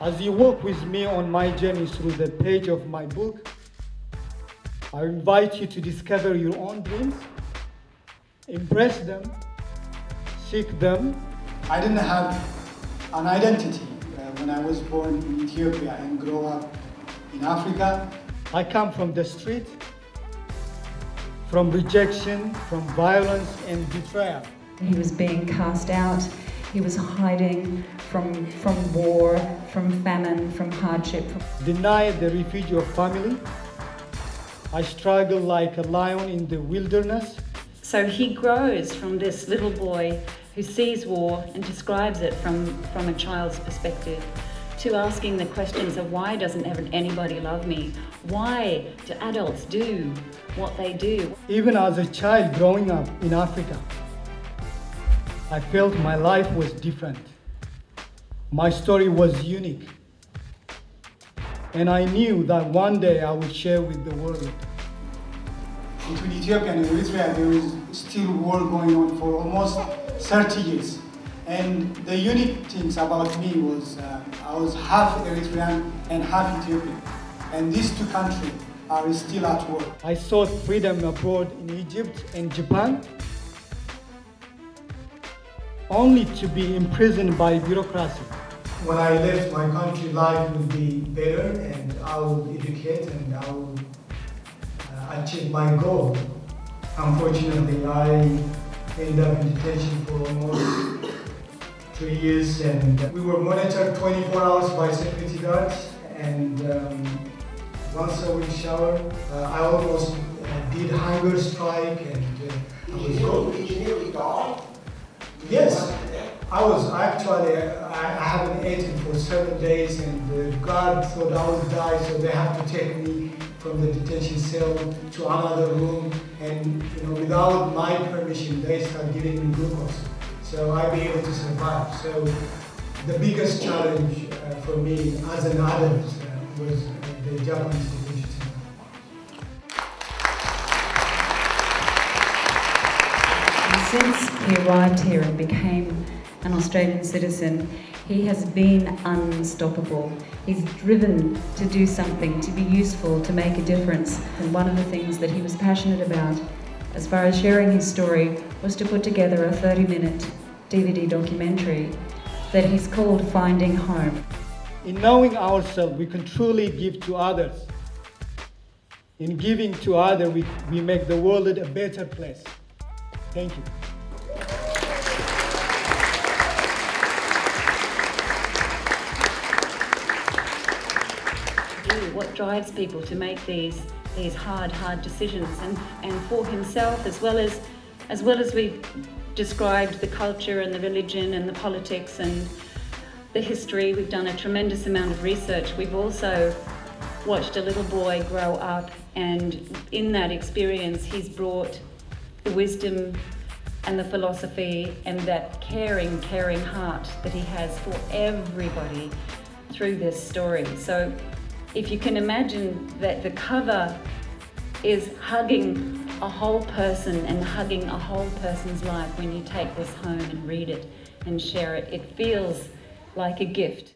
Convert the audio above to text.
As you walk with me on my journey through the page of my book, I invite you to discover your own dreams, embrace them, seek them. I didn't have an identity when I was born in Ethiopia and grew up in Africa. I come from the street, from rejection, from violence and betrayal. He was being cast out, he was hiding from war, from famine, from hardship. Denied the refuge of family. I struggle like a lion in the wilderness. So he grows from this little boy who sees war and describes it from a child's perspective, to asking the questions of why doesn't anybody love me? Why do adults do what they do? Even as a child growing up in Africa, I felt my life was different. My story was unique. And I knew that one day I would share with the world. Between Ethiopia and Eritrea, there is still war going on for almost 30 years. And the unique things about me was I was half Eritrean and half Ethiopian. And these two countries are still at war. I sought freedom abroad in Egypt and Japan, only to be imprisoned by bureaucracy. When I left my country, life would be better and I would educate and I would achieve my goal. Unfortunately, I ended up in detention for almost 3 years, and we were monitored 24 hours by security guards, and once a week shower. I almost did hunger strike, and I was Did you nearly die? Yes, I was actually, I haven't eaten for 7 days, and the guard thought I would die, so they have to take me from the detention cell to another room, and without my permission, they start giving me glucose, so I'd be able to survive. So the biggest challenge for me as an adult was the Japanese detention center. Since he arrived here and became an Australian citizen, he has been unstoppable. He's driven to do something, to be useful, to make a difference. And one of the things that he was passionate about, as far as sharing his story, was to put together a 30-minute DVD documentary that he's called Finding Home. In knowing ourselves, we can truly give to others. In giving to others, we make the world a better place. Thank you. What drives people to make these hard decisions, and for himself, as well as we described the culture and the religion and the politics and the history. We've done a tremendous amount of research. We've also watched a little boy grow up, and in that experience he's brought the wisdom and the philosophy and that caring heart that he has for everybody through this story. So if you can imagine that the cover is hugging a whole person and hugging a whole person's life, when you take this home and read it and share it, it feels like a gift.